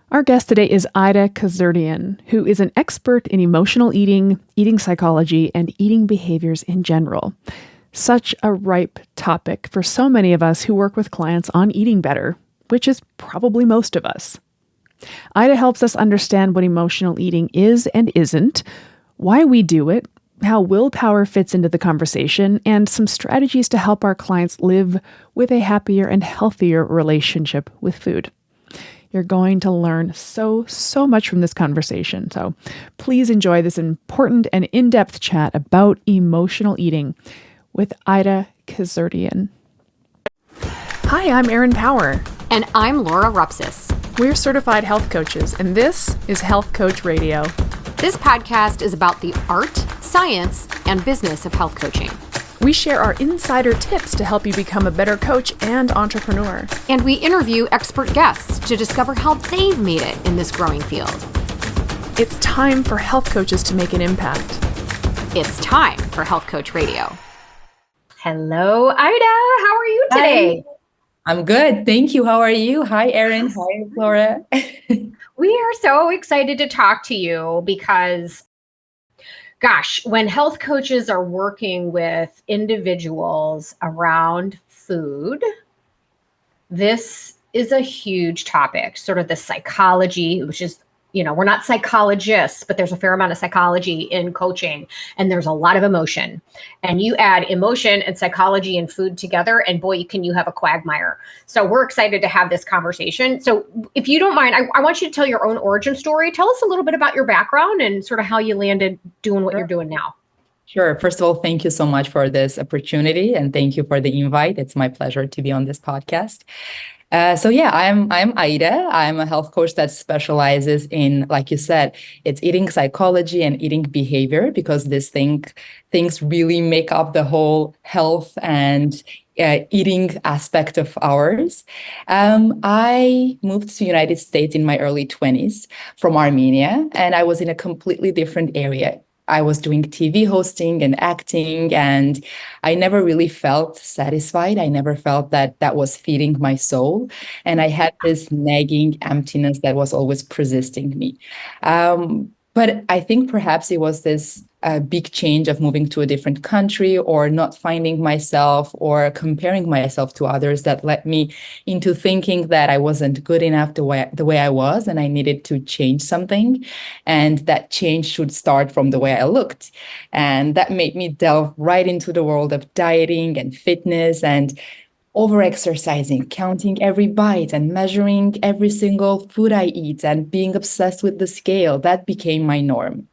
Our guest today is Aida Khzrtian, who is an expert in emotional eating, eating psychology, and eating behaviors in general. Such a ripe topic for so many of us who work with clients on eating better, which is probably most of us. Aida helps us understand what emotional eating is and isn't, why we do it, how willpower fits into the conversation, and some strategies to help our clients live with a happier and healthier relationship with food. You're going to learn so much from this conversation. So please enjoy this important and in-depth chat about emotional eating with Aida Khzrtian. Hi, I'm Erin Power. And I'm Laura Rupsis. We're certified health coaches, and this is Health Coach Radio. This podcast is about the art, science, and business of health coaching. We share our insider tips to help you become a better coach and entrepreneur. And we interview expert guests to discover how they've made it in this growing field. It's time for health coaches to make an impact. It's time for Health Coach Radio. Hello, Aida. How are you today? Hi. I'm good. Thank you. How are you? Hi, Erin. Hi, Laura. We are so excited to talk to you because gosh, when health coaches are working with individuals around food, this is a huge topic, sort of the psychology, which is, we're not psychologists, but there's a fair amount of psychology in coaching, and there's a lot of emotion. And you add emotion and psychology and food together, and boy, can you have a quagmire. So we're excited to have this conversation. So if you don't mind, I want you to tell your own origin story. Tell us a little bit about your background and sort of how you landed doing what you're doing now. Sure. First of all, thank you so much for this opportunity, and thank you for the invite. It's my pleasure to be on this podcast. I'm Aida. I'm a health coach that specializes in, like you said, it's eating psychology and eating behavior, because things really make up the whole health and eating aspect of ours. I moved to the United States in my early 20s from Armenia, and I was in a completely different area. I was doing TV hosting and acting, and I never really felt satisfied. I never felt that was feeding my soul. And I had this nagging emptiness that was always persisting me. But I think perhaps it was this big change of moving to a different country, or not finding myself, or comparing myself to others, that led me into thinking that I wasn't good enough the way I was, and I needed to change something. And that change should start from the way I looked. And that made me delve right into the world of dieting and fitness and over-exercising, counting every bite and measuring every single food I eat and being obsessed with the scale. That became my norm.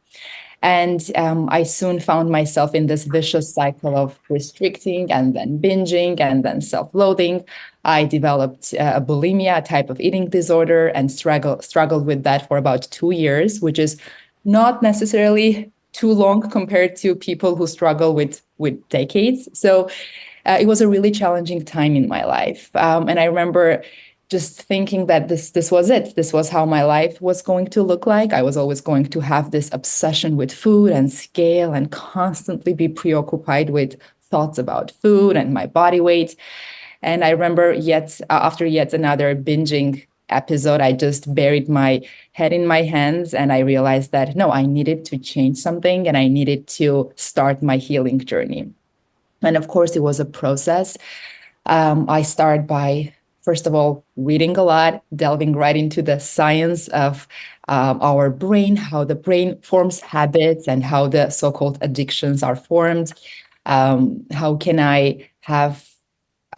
And I soon found myself in this vicious cycle of restricting and then binging and then self-loathing. I developed a bulimia, a type of eating disorder, and struggled with that for about 2 years, which is not necessarily too long compared to people who struggle with decades. So it was a really challenging time in my life. And I remember just thinking that this was it. This was how my life was going to look like. I was always going to have this obsession with food and scale, and constantly be preoccupied with thoughts about food and my body weight. And I remember after yet another binging episode, I just buried my head in my hands, and I realized that no, I needed to change something, and I needed to start my healing journey. And of course, it was a process. I started by, first of all, reading a lot, delving right into the science of our brain, how the brain forms habits, and how the so-called addictions are formed. How can I have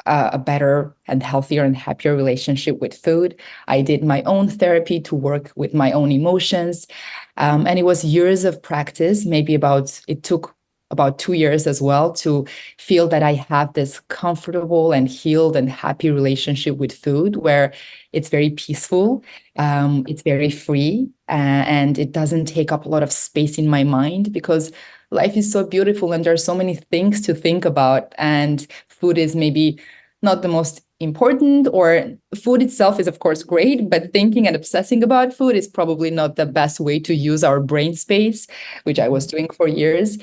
a better and healthier and happier relationship with food? I did my own therapy to work with my own emotions. And it was years of practice, it took about 2 years as well, to feel that I have this comfortable and healed and happy relationship with food, where it's very peaceful, it's very free, and it doesn't take up a lot of space in my mind, because life is so beautiful and there are so many things to think about, and food is maybe not the most important, or food itself is of course great, but thinking and obsessing about food is probably not the best way to use our brain space, which I was doing for years.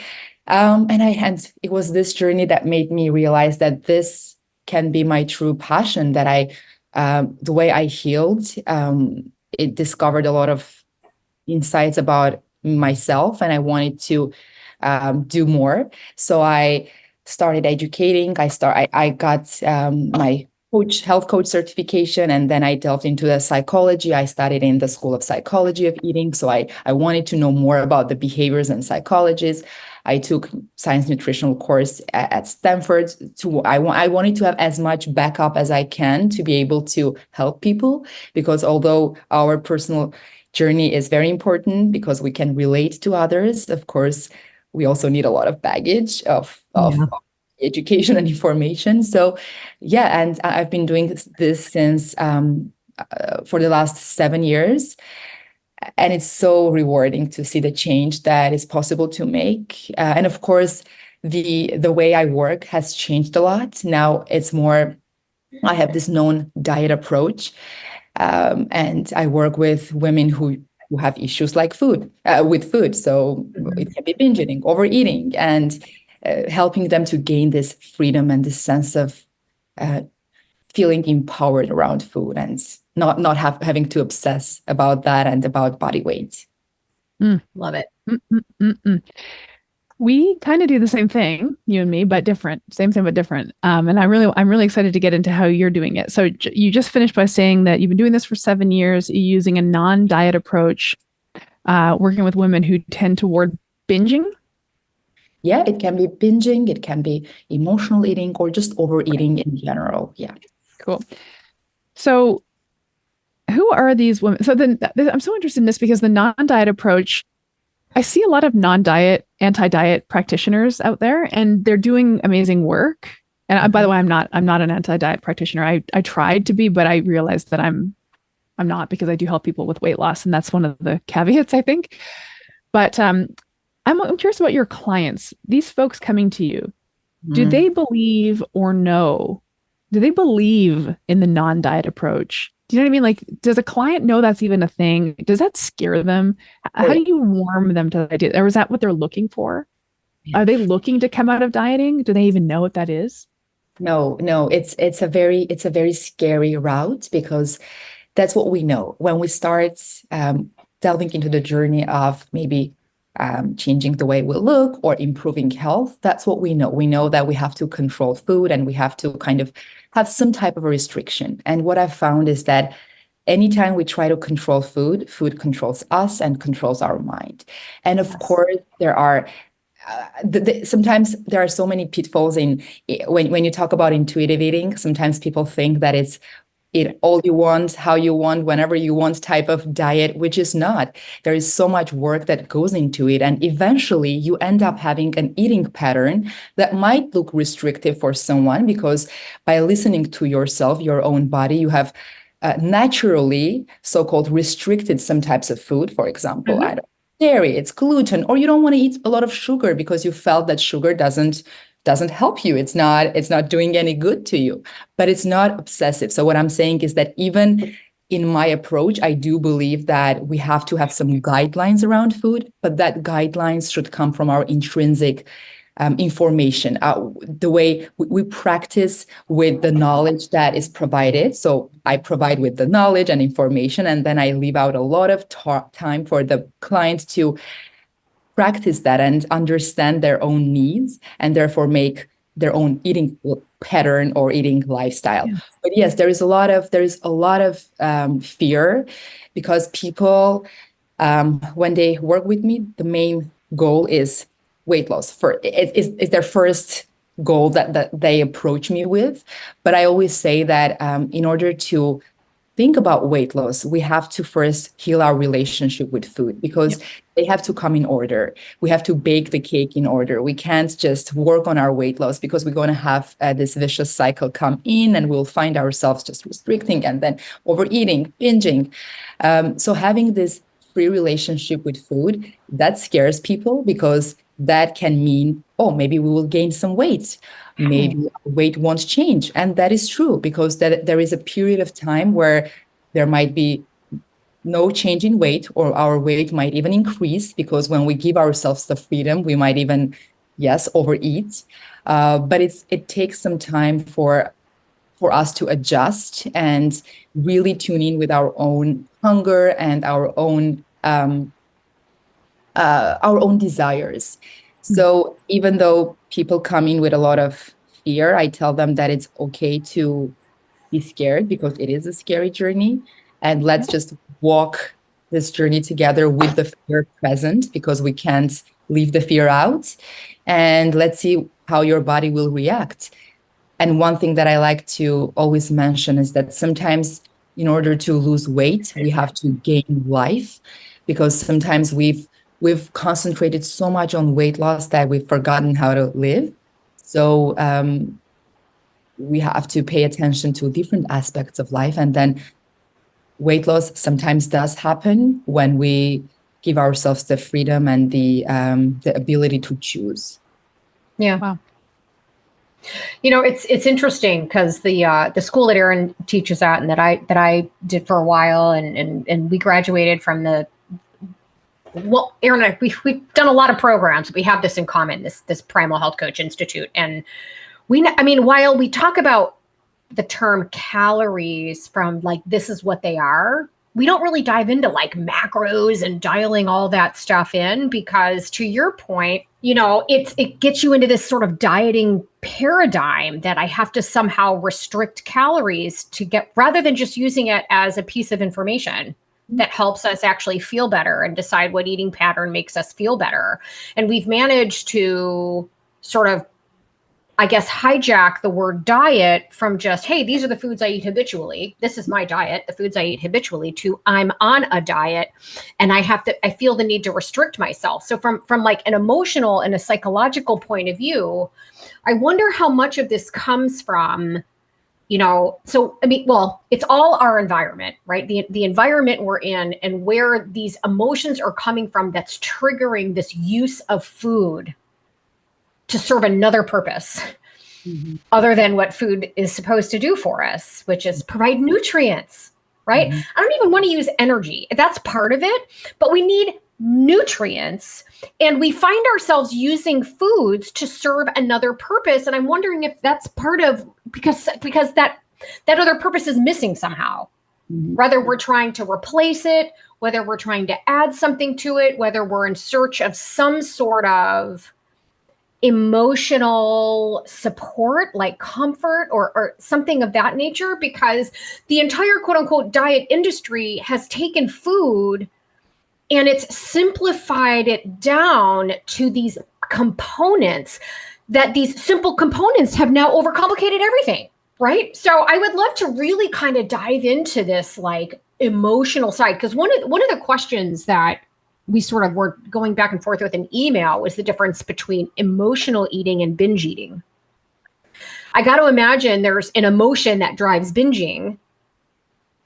And it was this journey that made me realize that this can be my true passion, that the way I healed, it discovered a lot of insights about myself, and I wanted to do more. So I started educating. I got my health coach certification, and then I delved into the psychology. I studied in the School of Psychology of Eating. So I wanted to know more about the behaviors and psychologies. I took science nutritional course at Stanford. I wanted to have as much backup as I can to be able to help people, because although our personal journey is very important because we can relate to others, of course, we also need a lot of baggage of education and information. So yeah, and I've been doing this since for the last 7 years. And it's so rewarding to see the change that is possible to make. And of course, the way I work has changed a lot. Now it's more, I have this known diet approach, and I work with women who have issues like with food. So it can be binge eating, overeating, and helping them to gain this freedom and this sense of feeling empowered around food, and not having to obsess about that and about body weight. Love it. We kind of do the same thing, you and me, but different. Same thing, but different. And I'm really excited to get into how you're doing it. So you just finished by saying that you've been doing this for 7 years, using a non-diet approach, working with women who tend toward binging. Yeah, it can be binging, it can be emotional eating, or just overeating in general. Yeah. Cool. So who are these women? So then I'm so interested in this because the non-diet approach, I see a lot of non-diet, anti-diet practitioners out there, and they're doing amazing work. And by the way, I'm not an anti-diet practitioner. I tried to be, but I realized that I'm not, because I do help people with weight loss, and that's one of the caveats, I think. But I'm curious about your clients. These folks coming to you, do they believe or know? Do they believe in the non-diet approach? Do you know what I mean? Like, does a client know that's even a thing? Does that scare them? How do you warm them to the idea? Or is that what they're looking for? Are they looking to come out of dieting? Do they even know what that is? No, it's a very scary route, because that's what we know. When we start delving into the journey of maybe changing the way we look or improving health, that's what we know. We know that we have to control food, and we have to kind of have some type of a restriction. And what I've found is that anytime we try to control food, food controls us and controls our mind. And of course, there are sometimes there are so many pitfalls in when you talk about intuitive eating. Sometimes people think that it's eat all you want, how you want, whenever you want type of diet, which is not. There is so much work that goes into it. And eventually you end up having an eating pattern that might look restrictive for someone, because by listening to yourself, your own body, you have naturally so-called restricted some types of food. For example, I don't dairy, it's gluten, or you don't want to eat a lot of sugar because you felt that sugar doesn't help you. It's not doing any good to you, but it's not obsessive. So what I'm saying is that even in my approach, I do believe that we have to have some guidelines around food, but that guidelines should come from our intrinsic information, the way we practice with the knowledge that is provided. So I provide with the knowledge and information, and then I leave out a lot of time for the client to practice that and understand their own needs, and therefore make their own eating pattern or eating lifestyle. Yeah. But yes, there is a lot of fear, because people, when they work with me, the main goal is weight loss. It's their first goal that they approach me with. But I always say that in order to think about weight loss, we have to first heal our relationship with food, because they have to come in order. We have to bake the cake in order. We can't just work on our weight loss, because we're going to have this vicious cycle come in, and we'll find ourselves just restricting and then overeating, binging. So having this free relationship with food, that scares people, because that can mean, oh, maybe we will gain some weight. Maybe weight won't change. And that is true, because there is a period of time where there might be no change in weight, or our weight might even increase, because when we give ourselves the freedom, we might even, yes, overeat. But it takes some time for us to adjust and really tune in with our own hunger and our own desires. So even though people come in with a lot of fear, I tell them that it's okay to be scared because it is a scary journey. And let's just walk this journey together with the fear present because we can't leave the fear out. And let's see how your body will react. And one thing that I like to always mention is that sometimes, in order to lose weight, we have to gain life, because sometimes we've concentrated so much on weight loss that we've forgotten how to live. So we have to pay attention to different aspects of life, and then weight loss sometimes does happen when we give ourselves the freedom and the ability to choose. Yeah. Wow. It's interesting because the school that Erin teaches at and that I did for a while, and we graduated from Erin and I, we've done a lot of programs. We have this in common, this Primal Health Coach Institute. And while we talk about the term calories from like, this is what they are, we don't really dive into like macros and dialing all that stuff in, because to your point, it gets you into this sort of dieting paradigm that I have to somehow restrict calories to get, rather than just using it as a piece of information that helps us actually feel better and decide what eating pattern makes us feel better. And we've managed to sort of, I guess, hijack the word diet from just, hey, these are the foods I eat habitually. This is my diet, the foods I eat habitually, to I'm on a diet and I feel the need to restrict myself. So from like an emotional and a psychological point of view, I wonder how much of this comes from, it's all our environment, right? The environment we're in and where these emotions are coming from that's triggering this use of food to serve another purpose other than what food is supposed to do for us, which is provide nutrients, right? I don't even want to use energy. That's part of it, but we need nutrients, and we find ourselves using foods to serve another purpose. And I'm wondering if that's part of, because that other purpose is missing somehow. Whether we're trying to replace it, whether we're trying to add something to it, whether we're in search of some sort of emotional support, like comfort or something of that nature, because the entire quote unquote diet industry has taken food and it's simplified it down to these components, that these simple components have now overcomplicated everything, right? So I would love to really kind of dive into this like emotional side, because one of the questions that we sort of were going back and forth with an email was the difference between emotional eating and binge eating. I got to imagine there's an emotion that drives binging,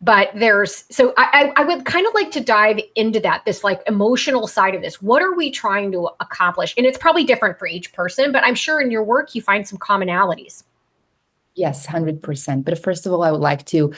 but I would kind of like to dive into this like emotional side of this. What are we trying to accomplish? And it's probably different for each person, but I'm sure in your work you find some commonalities. Yes, 100%. But first of all, I would like to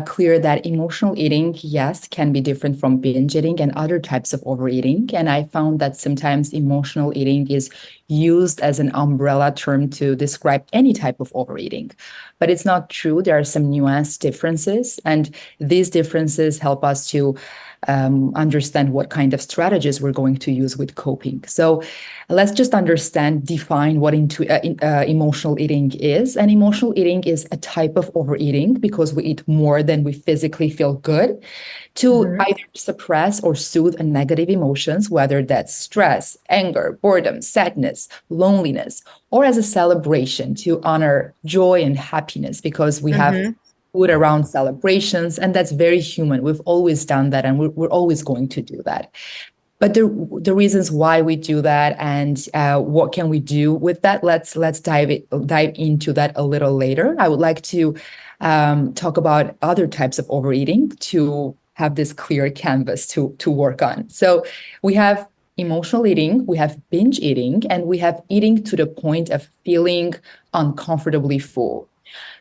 clear that emotional eating, yes, can be different from binge eating and other types of overeating. And I found that sometimes emotional eating is used as an umbrella term to describe any type of overeating. But it's not true. There are some nuanced differences, and these differences help us to understand what kind of strategies we're going to use with coping. So let's just define what emotional eating is. And emotional eating is a type of overeating because we eat more than we physically feel good to either suppress or soothe negative emotions, whether that's stress, anger, boredom, sadness, loneliness, or as a celebration to honor joy and happiness, because we have food around celebrations, and that's very human. We've always done that, and we're always going to do that. But the reasons why we do that and what can we do with that, let's dive into that a little later. I would like to talk about other types of overeating to have this clear canvas to work on. So we have emotional eating, we have binge eating, and we have eating to the point of feeling uncomfortably full.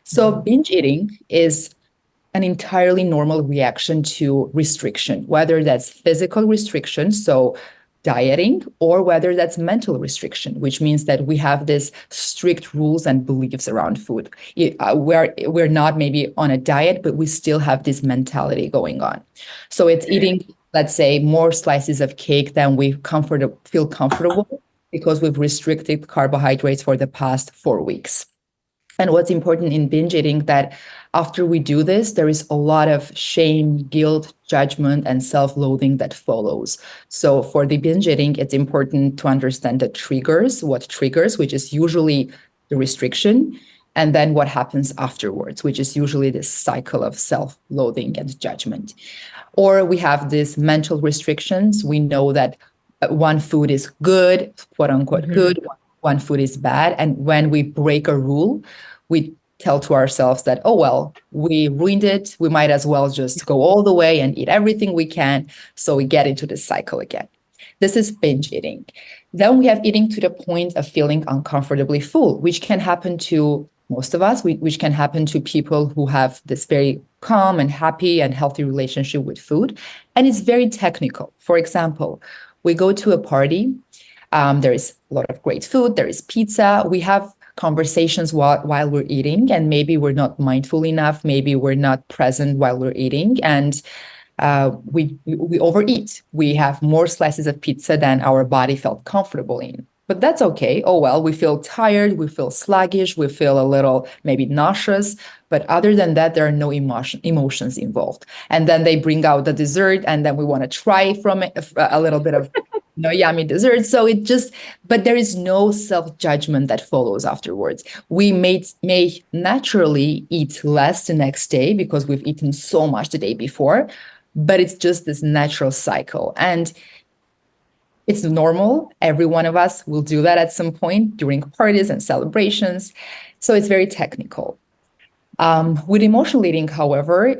So binge eating is an entirely normal reaction to restriction, whether that's physical restriction, so dieting, or whether that's mental restriction, which means that we have this strict rules and beliefs around food. We're not maybe on a diet, but we still have this mentality going on. So it's eating, let's say, more slices of cake than we feel comfortable because we've restricted carbohydrates for the past 4 weeks. And what's important in binge eating, that after we do this, there is a lot of shame, guilt, judgment, and self-loathing that follows. So for the binge eating, it's important to understand the triggers, which is usually the restriction, and then what happens afterwards, which is usually this cycle of self-loathing and judgment. Or we have these mental restrictions. We know that one food is good, quote unquote good, one food is bad. And when we break a rule, we tell to ourselves that, oh, well, we ruined it. We might as well just go all the way and eat everything we can. So we get into this cycle again. This is binge eating. Then we have eating to the point of feeling uncomfortably full, which can happen to most of us, which can happen to people who have this very calm and happy and healthy relationship with food. And it's very technical. For example, we go to a party. There is a lot of great food. There is pizza. We have conversations while we're eating, and maybe we're not mindful enough. Maybe we're not present while we're eating, and we overeat. We have more slices of pizza than our body felt comfortable in. But that's okay. Oh, well, we feel tired. We feel sluggish. We feel a little maybe nauseous. But other than that, there are no emotions involved. And then they bring out the dessert, and then we want to try from it a little bit of yummy dessert. So but there is no self-judgment that follows afterwards. We may naturally eat less the next day because we've eaten so much the day before, but it's just this natural cycle. And it's normal. Every one of us will do that at some point during parties and celebrations. So it's very technical. With emotional eating, however,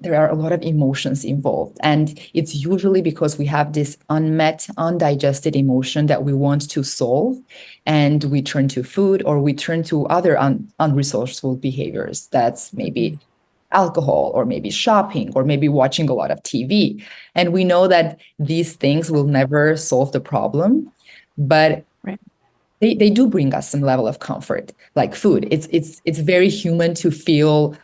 there are a lot of emotions involved. And it's usually because we have this unmet, undigested emotion that we want to solve. And we turn to food, or we turn to other unresourceful behaviors. That's maybe alcohol, or maybe shopping, or maybe watching a lot of TV. And we know that these things will never solve the problem, but they do bring us some level of comfort, like food. It's very human to feel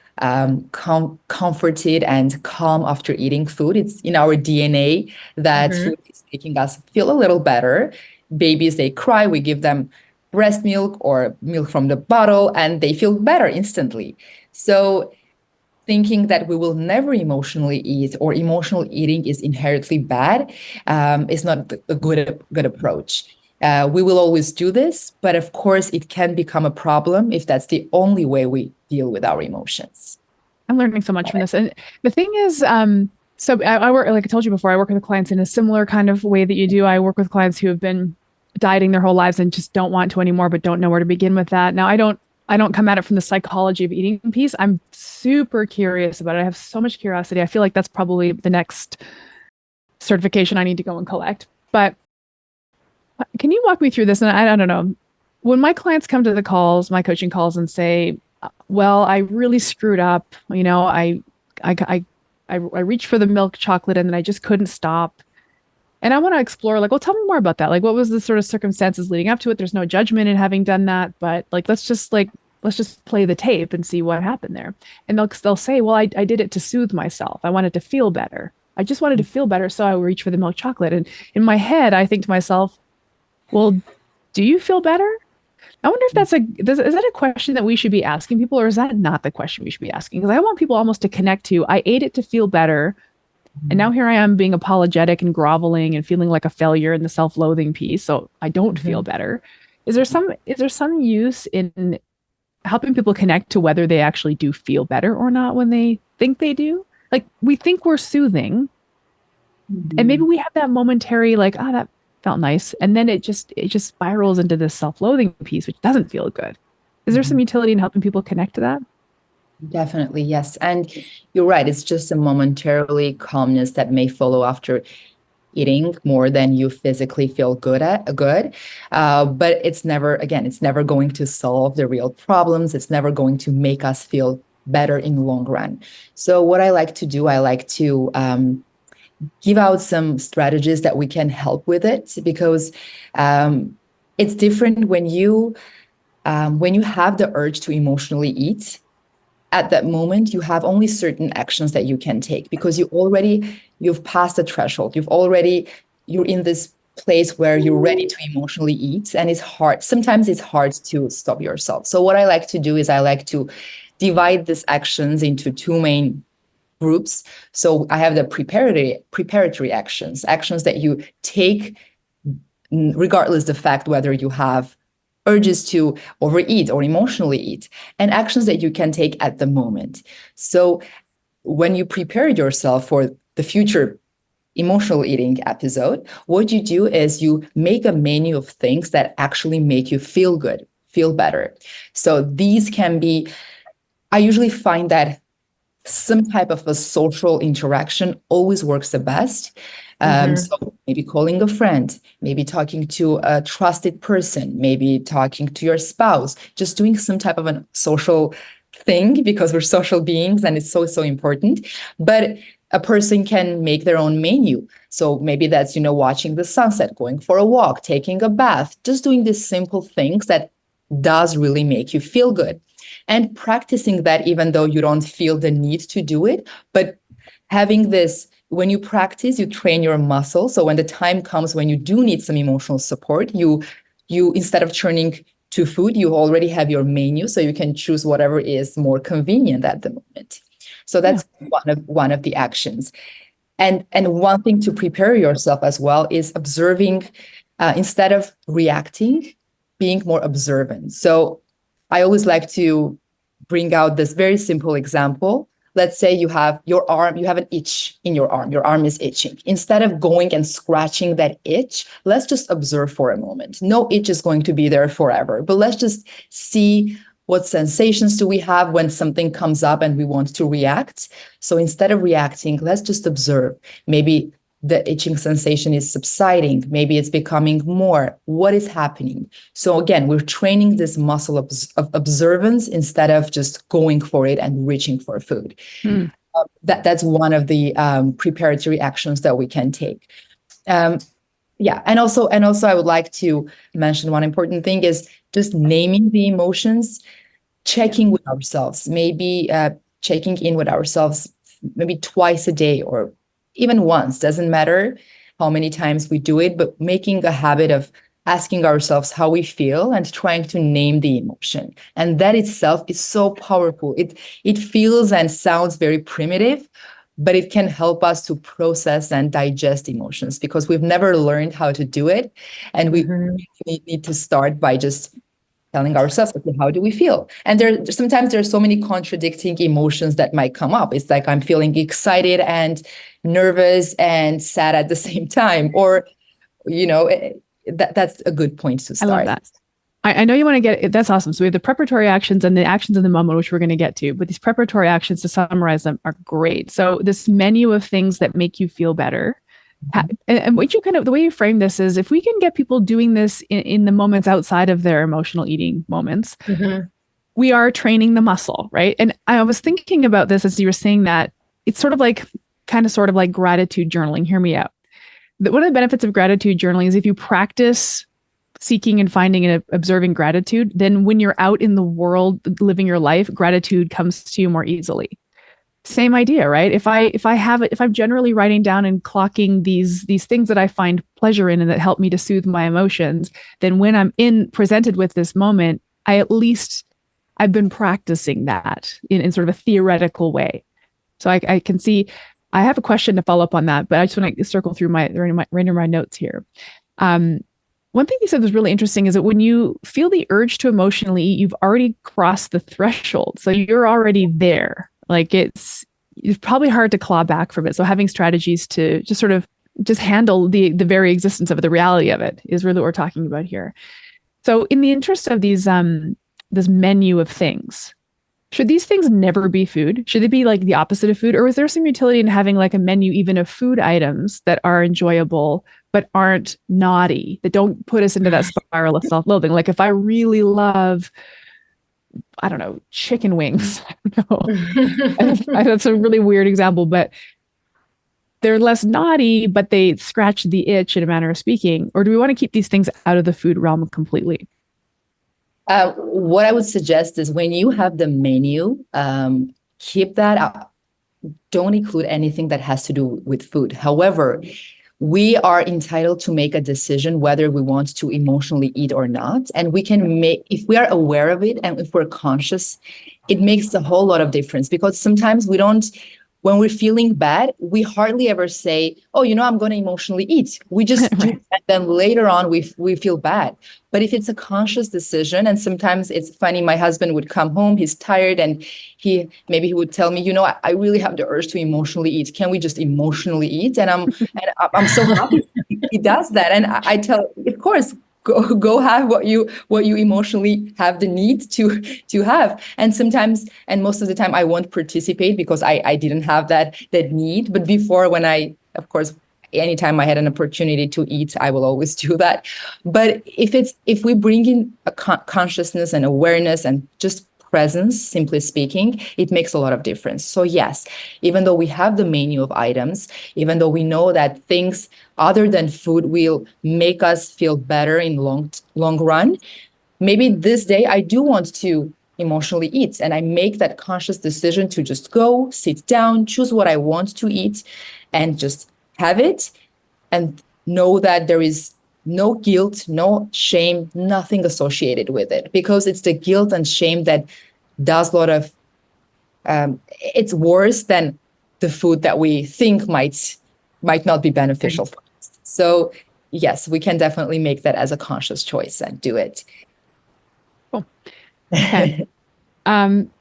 comforted and calm after eating food. It's in our DNA that food is making us feel a little better. Babies, they cry, we give them breast milk or milk from the bottle, and they feel better instantly. So thinking that we will never emotionally eat, or emotional eating is inherently bad, is not a good approach. We will always do this, but of course it can become a problem if that's the only way we deal with our emotions. I'm learning so much from this. And the thing is, so I work, like I told you before, I work with clients in a similar kind of way that you do. I work with clients who have been dieting their whole lives and just don't want to anymore, but don't know where to begin with that. Now, I don't come at it from the psychology of eating piece. I'm super curious about it. I have so much curiosity. I feel like that's probably the next certification I need to go and collect. But can you walk me through this? And I don't know, when my clients come to the calls, my coaching calls, and say, well, I really screwed up. I reached for the milk chocolate and then I just couldn't stop. And I want to explore, like, well, tell me more about that. Like, what was the sort of circumstances leading up to it? There's no judgment in having done that, but like, let's just play the tape and see what happened there. And they'll say, well, I did it to soothe myself. I wanted to feel better. I just wanted to feel better. So I reached for the milk chocolate. And in my head, I think to myself, well, do you feel better? I wonder if is that a question that we should be asking people, or is that not the question we should be asking? Because I want people almost to connect to, I ate it to feel better. And now here I am being apologetic and groveling and feeling like a failure in the self-loathing piece. So I don't feel better. Is there some use in helping people connect to whether they actually do feel better or not when they think they do? Like, we think we're soothing, and maybe we have that momentary, like, that felt nice. And then it just spirals into this self-loathing piece, which doesn't feel good. Is there some utility in helping people connect to that? Definitely, yes. And you're right. It's just a momentarily calmness that may follow after eating more than you physically feel good. But it's never going to solve the real problems. It's never going to make us feel better in the long run. So what I like to do, give out some strategies that we can help with it, because it's different when you have the urge to emotionally eat. At that moment, you have only certain actions that you can take, because you've passed the threshold. You're in this place where you're ready to emotionally eat, and it's hard. Sometimes it's hard to stop yourself. So what I like to do is I like to divide these actions into two main groups. So I have the preparatory actions that you take regardless the fact whether you have urges to overeat or emotionally eat, and actions that you can take at the moment. So when you prepare yourself for the future emotional eating episode, what you do is you make a menu of things that actually make you feel good, feel better. So these can be, I usually find that some type of a social interaction always works the best. So maybe calling a friend, maybe talking to a trusted person, maybe talking to your spouse, just doing some type of a social thing, because we're social beings and it's so, so important. But a person can make their own menu. So maybe that's, watching the sunset, going for a walk, taking a bath, just doing these simple things that does really make you feel good. And practicing that, even though you don't feel the need to do it, but having this, when you practice, you train your muscle. So when the time comes when you do need some emotional support, you instead of turning to food, you already have your menu, so you can choose whatever is more convenient at the moment. So that's one of the actions. And one thing to prepare yourself as well is observing, instead of reacting, being more observant. So I always like to bring out this very simple example. Let's say you have an itch in your arm is itching. Instead of going and scratching that itch, let's just observe for a moment. No itch is going to be there forever, but let's just see what sensations do we have when something comes up and we want to react. So instead of reacting, let's just observe. Maybe the itching sensation is subsiding. Maybe it's becoming more. What is happening? So again, we're training this muscle of observance instead of just going for it and reaching for food. That's one of the preparatory actions that we can take. And also I would like to mention one important thing is just naming the emotions, checking with ourselves, maybe checking in with ourselves maybe twice a day or even once, doesn't matter how many times we do it, but making a habit of asking ourselves how we feel and trying to name the emotion. And that itself is so powerful. It feels and sounds very primitive, but it can help us to process and digest emotions, because we've never learned how to do it. And we need to start by just telling ourselves, okay, how do we feel? And sometimes there's so many contradicting emotions that might come up. It's like I'm feeling excited and nervous and sad at the same time, or that's a good point to start. I love that. I know you want to get it. That's awesome. So we have the preparatory actions and the actions in the moment, which we're going to get to. But these preparatory actions, to summarize them, are great. So this menu of things that make you feel better. And what the way you frame this is, if we can get people doing this in the moments outside of their emotional eating moments, we are training the muscle, right? And I was thinking about this as you were saying that. It's sort of like gratitude journaling. Hear me out. One of the benefits of gratitude journaling is if you practice seeking and finding and observing gratitude, then when you're out in the world living your life, gratitude comes to you more easily. Same idea, right? If I'm generally writing down and clocking these things that I find pleasure in and that help me to soothe my emotions, then when I'm presented with this moment, I've been practicing that in sort of a theoretical way. So I can see. I have a question to follow up on that, but I just want to circle through my notes here. One thing you said was really interesting is that when you feel the urge to emotionally eat, you've already crossed the threshold. So you're already there. Like it's probably hard to claw back from it. So having strategies to just handle the very existence of it, the reality of it, is really what we're talking about here. So in the interest of these this menu of things, should these things never be food? Should they be like the opposite of food? Or is there some utility in having like a menu even of food items that are enjoyable but aren't naughty, that don't put us into that spiral of self-loathing? Like if I really love, I don't know, chicken wings. I don't know. That's a really weird example, but they're less naughty, but they scratch the itch in a manner of speaking? Or do we want to keep these things out of the food realm completely? What I would suggest is when you have the menu, keep that out. Don't include anything that has to do with food. However, we are entitled to make a decision whether we want to emotionally eat or not. And we can make, if we are aware of it and if we're conscious, it makes a whole lot of difference, because sometimes we don't, when we're feeling bad, we hardly ever say, oh, I'm going to emotionally eat. We just do, Right. and then later on we feel bad. But if it's a conscious decision, and sometimes it's funny, my husband would come home, he's tired, and he would tell me, I really have the urge to emotionally eat. Can we just emotionally eat? And I'm so happy he does that. And I tell, of course, go have what you emotionally have the need to have. And sometimes, and most of the time, I won't participate because I didn't have that need. But before, when of course, anytime I had an opportunity to eat, I will always do that. But if we bring in a consciousness and awareness and just presence, simply speaking, it makes a lot of difference. So yes, even though we have the menu of items, even though we know that things other than food will make us feel better in long run, maybe this day I do want to emotionally eat, and I make that conscious decision to just go sit down, choose what I want to eat, and just have it, and know that there is no guilt, no shame, nothing associated with it, because it's the guilt and shame that does a lot of, it's worse than the food that we think might not be beneficial for us. So yes, we can definitely make that as a conscious choice and do it. Cool. Okay.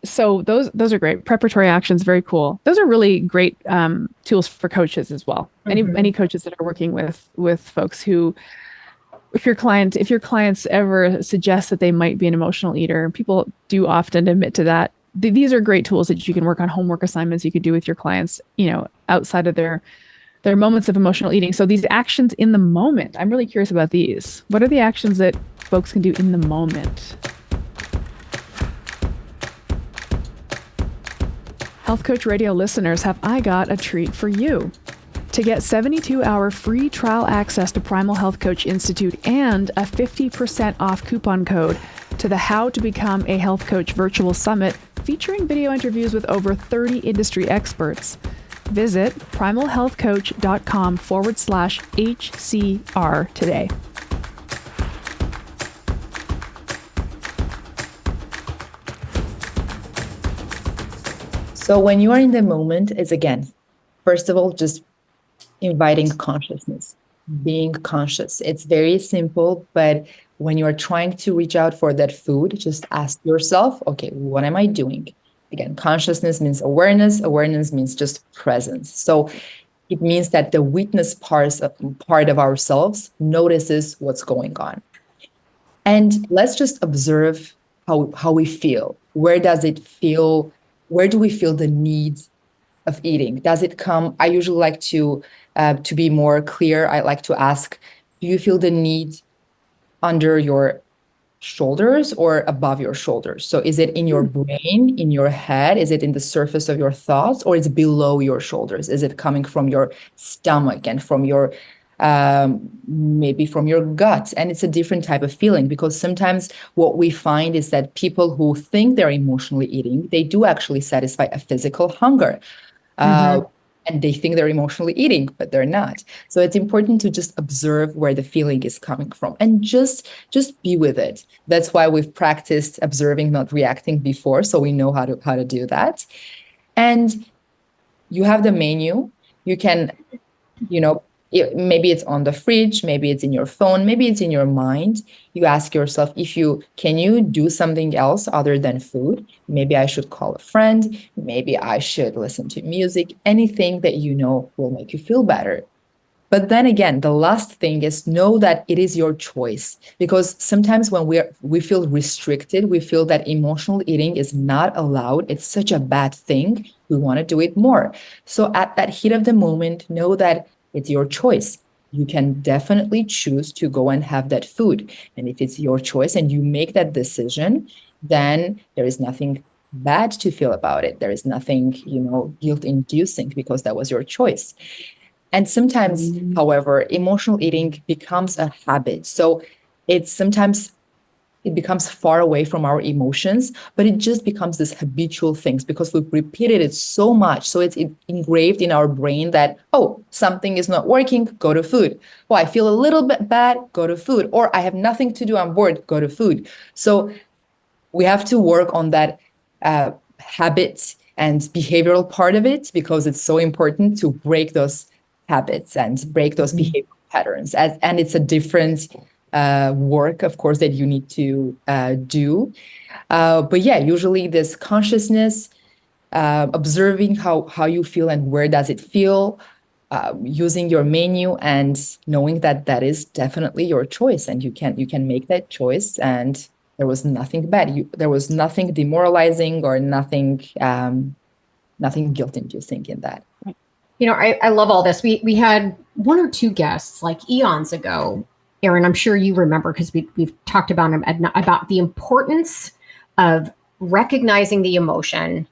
So those are great preparatory actions. Very cool. Those are really great tools for coaches as well. Any coaches that are working with folks who, if your clients ever suggest that they might be an emotional eater, people do often admit to that. These are great tools that you can work on, homework assignments you could do with your clients, outside of their moments of emotional eating. So these actions in the moment, I'm really curious about these. What are the actions that folks can do in the moment? Health Coach Radio listeners, have I got a treat for you. To get 72-hour free trial access to Primal Health Coach Institute and a 50% off coupon code to the How to Become a Health Coach virtual summit featuring video interviews with over 30 industry experts, visit primalhealthcoach.com/HCR today. So when you are in the moment, it's again, first of all, just inviting consciousness, being conscious. It's very simple, but when you are trying to reach out for that food, just ask yourself, okay, what am I doing? Again, consciousness means awareness. Awareness means just presence. So it means that the witness part of ourselves notices what's going on. And let's just observe how we feel. Where does it feel? Where do we feel the need of eating? Does it come? I usually like to be more clear. I like to ask, do you feel the need under your shoulders or above your shoulders? So is it in your brain, in your head? Is it in the surface of your thoughts, or is it below your shoulders? Is it coming from your stomach and from your maybe from your gut? And it's a different type of feeling, because sometimes what we find is that people who think they're emotionally eating, they do actually satisfy a physical hunger. And they think they're emotionally eating, but they're not. So it's important to just observe where the feeling is coming from and just be with it. That's why we've practiced observing, not reacting before, so we know how to do that. And you have the menu. You can, maybe it's on the fridge, maybe it's in your phone, maybe it's in your mind. You ask yourself, can you do something else other than food? Maybe I should call a friend. Maybe I should listen to music, anything that will make you feel better. But then again, the last thing is, know that it is your choice, because sometimes when we feel restricted, we feel that emotional eating is not allowed. It's such a bad thing. We want to do it more. So at that heat of the moment, know that it's your choice. You can definitely choose to go and have that food. And if it's your choice and you make that decision, then there is nothing bad to feel about it. There is nothing, guilt-inducing, because that was your choice. And sometimes, however, emotional eating becomes a habit. So it becomes far away from our emotions, but it just becomes this habitual things because we've repeated it so much. So it's engraved in our brain that, oh, something is not working, go to food. Oh, I feel a little bit bad, go to food. Or I have nothing to do, I'm bored, go to food. So we have to work on that habit and behavioral part of it because it's so important to break those habits and break those behavioral patterns. And it's a different work, of course, that you need to do. But yeah, usually this consciousness, observing how you feel and where does it feel, using your menu and knowing that that is definitely your choice and you can make that choice, and there was nothing bad. There was nothing demoralizing or nothing guilt-inducing in that. I love all this. We had one or two guests like eons ago, Erin. I'm sure you remember because we've talked about them about the importance of recognizing the emotion,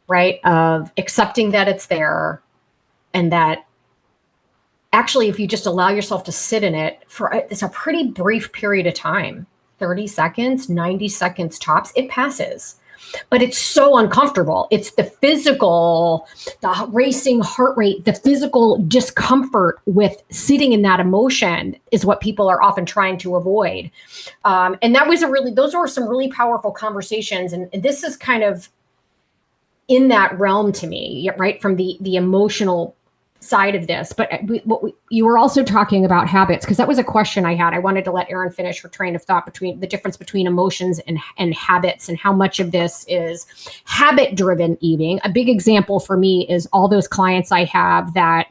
right? Of accepting that it's there, and that actually, if you just allow yourself to sit in it it's a pretty brief period of time, 30 seconds, 90 seconds tops, it passes. But it's so uncomfortable. It's the physical, the racing heart rate, the physical discomfort with sitting in that emotion is what people are often trying to avoid. And those were some really powerful conversations. And this is kind of in that realm to me, right? From the emotional side of this. But you were also talking about habits, because that was a question I had. I wanted to let Erin finish her train of thought between the difference between emotions and habits, and how much of this is habit-driven eating. A big example for me is all those clients I have that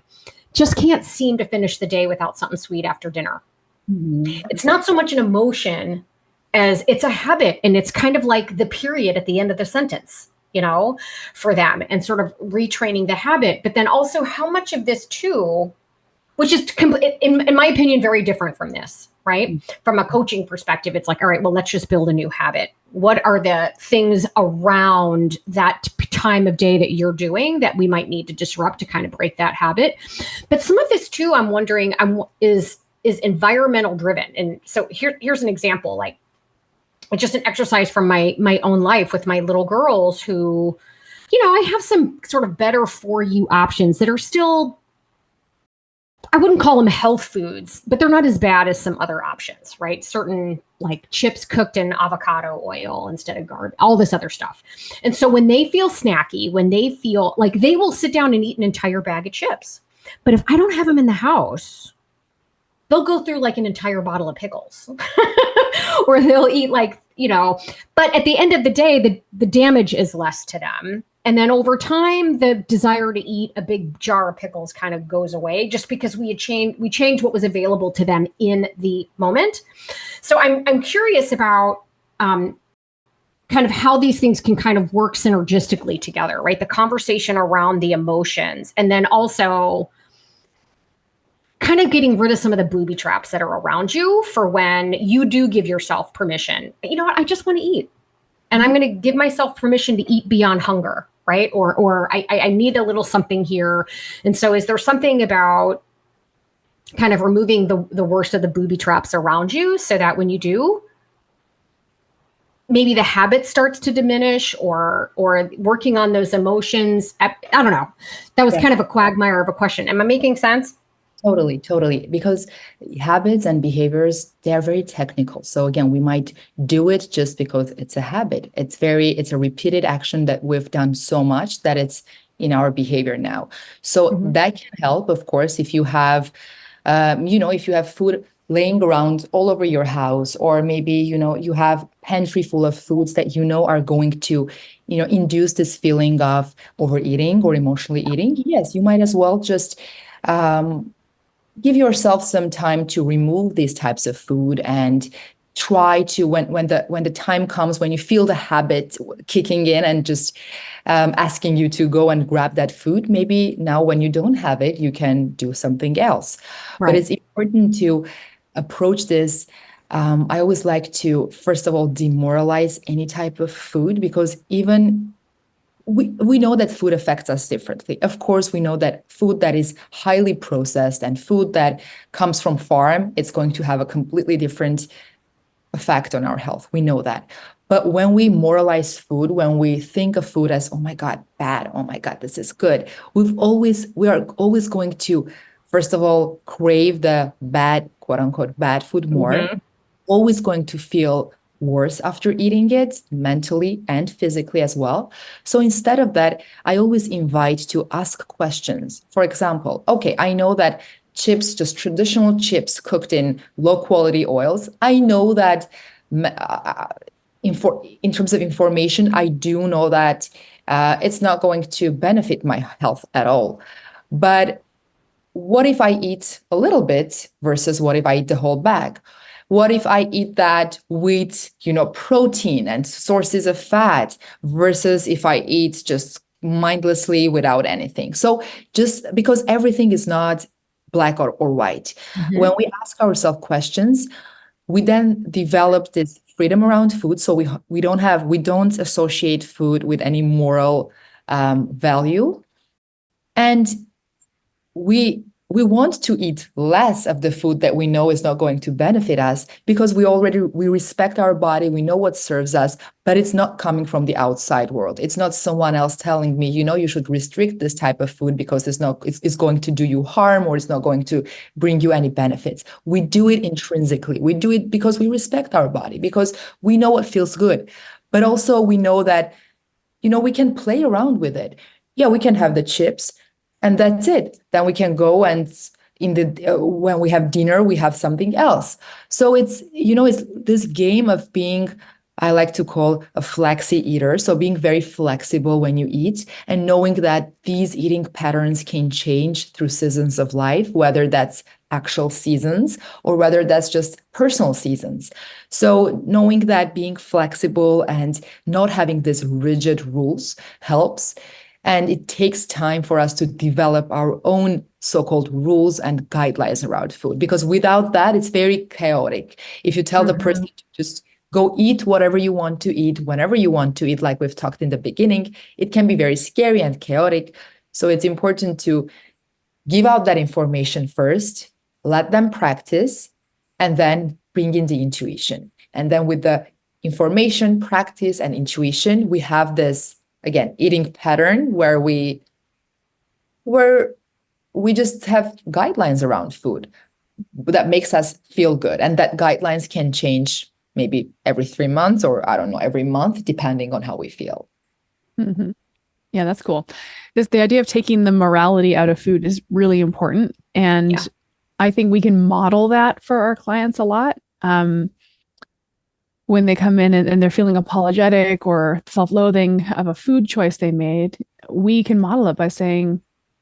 just can't seem to finish the day without something sweet after dinner. Mm-hmm. It's not so much an emotion as it's a habit, and it's kind of like the period at the end of the sentence, for them, and sort of retraining the habit. But then also how much of this too, which is in my opinion, very different from this, right? From a coaching perspective, it's like, all right, well, let's just build a new habit. What are the things around that time of day that you're doing that we might need to disrupt to kind of break that habit? But some of this too, I'm wondering, is environmental driven. And so here's an example, like, just an exercise from my own life with my little girls who, I have some sort of better for you options that are still, I wouldn't call them health foods, but they're not as bad as some other options, right? Certain like chips cooked in avocado oil instead of garbage, all this other stuff. And so when they feel snacky, when they feel like, they will sit down and eat an entire bag of chips. But if I don't have them in the house, they'll go through like an entire bottle of pickles or they'll eat but at the end of the day, the damage is less to them. And then over time, the desire to eat a big jar of pickles kind of goes away, just because we changed what was available to them in the moment. So I'm curious about kind of how these things can kind of work synergistically together, right? The conversation around the emotions, and then also kind of getting rid of some of the booby traps that are around you for when you do give yourself permission. You know what? I just want to eat, and I'm going to give myself permission to eat beyond hunger, right? Or I need a little something here. And so is there something about kind of removing the worst of the booby traps around you so that when you do, maybe the habit starts to diminish, or working on those emotions? I don't know. That was kind of a quagmire of a question. Am I making sense? Totally. Because habits and behaviors, they're very technical. So again, we might do it just because it's a habit. It's a repeated action that we've done so much that it's in our behavior now. So that can help, of course, if you have, if you have food laying around all over your house, or maybe, you have pantry full of foods that are going to, induce this feeling of overeating or emotionally eating. Yes, you might as well just give yourself some time to remove these types of food and try to, when the time comes when you feel the habit kicking in and just asking you to go and grab that food, maybe now when you don't have it, you can do something else. Right. But it's important to approach this. I always like to, first of all, demoralize any type of food, because even we know that food affects us differently. Of course, we know that food that is highly processed and food that comes from farm, it's going to have a completely different effect on our health. We know that. But when we moralize food, when we think of food as, oh my God, bad, oh my God, this is good, we are always going to, first of all, crave the bad, quote unquote, bad food more, always going to feel worse after eating it, mentally and physically as well. So instead of that, I always invite to ask questions. For example, okay, I know that chips, just traditional chips cooked in low quality oils, I know that in terms of information, I do know that it's not going to benefit my health at all. But what if I eat a little bit versus what if I eat the whole bag? What if I eat that with, protein and sources of fat versus if I eat just mindlessly without anything? So just because everything is not black or white, when we ask ourselves questions, we then develop this freedom around food. So we don't associate food with any moral value, and we want to eat less of the food that we know is not going to benefit us, because we respect our body, we know what serves us, but it's not coming from the outside world. It's not someone else telling me, you should restrict this type of food because it's going to do you harm, or it's not going to bring you any benefits. We do it intrinsically. We do it because we respect our body, because we know what feels good. But also we know that, we can play around with it. Yeah, we can have the chips, and that's it. Then we can go and when we have dinner, we have something else. So it's this game of being, I like to call a flexi eater. So being very flexible when you eat, and knowing that these eating patterns can change through seasons of life, whether that's actual seasons or whether that's just personal seasons. So knowing that being flexible and not having these rigid rules helps. And it takes time for us to develop our own so-called rules and guidelines around food, because without that, it's very chaotic. If you tell the person to just go eat whatever you want to eat, whenever you want to eat, like we've talked in the beginning, it can be very scary and chaotic. So it's important to give out that information first, let them practice, and then bring in the intuition. And then with the information, practice, and intuition, we have this, again, eating pattern where we just have guidelines around food that makes us feel good. And that guidelines can change maybe every 3 months, or I don't know, every month, depending on how we feel. Mm-hmm. Yeah, that's cool. The idea of taking the morality out of food is really important. And I think we can model that for our clients a lot. When they come in and they're feeling apologetic or self-loathing of a food choice they made, we can model it by saying,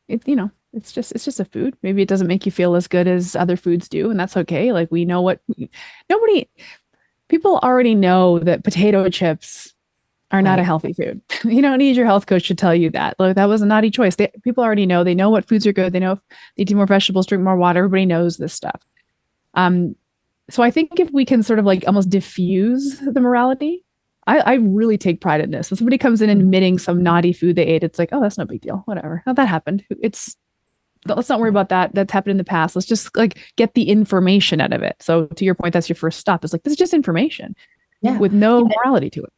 it's just a food. Maybe it doesn't make you feel as good as other foods do, and that's okay. Like, we know people already know that potato chips are not a healthy food. You don't need your health coach to tell you that. Like, that was a naughty choice. People already know. They know what foods are good. They know if they eat more vegetables, drink more water. Everybody knows this stuff. So I think if we can sort of like almost diffuse the morality, I really take pride in this. When somebody comes in admitting some naughty food they ate, it's like, oh, that's no big deal. Whatever. Oh, that happened. Let's not worry about that. That's happened in the past. Let's just like get the information out of it. So to your point, that's your first stop. It's like, this is just information with no morality to it.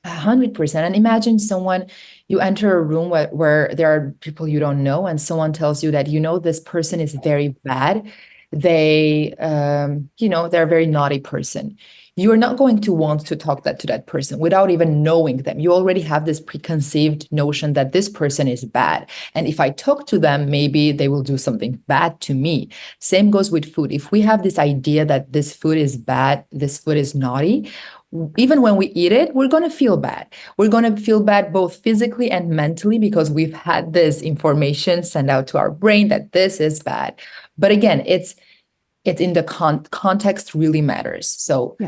100%. And imagine you enter a room where there are people you don't know, and someone tells you that, this person is very bad. They're a very naughty person. You are not going to want to talk to that person without even knowing them. You already have this preconceived notion that this person is bad. And if I talk to them, maybe they will do something bad to me. Same goes with food. If we have this idea that this food is bad, this food is naughty, even when we eat it, we're going to feel bad. We're going to feel bad both physically and mentally, because we've had this information sent out to our brain that this is bad. But again, it's in the context really matters. So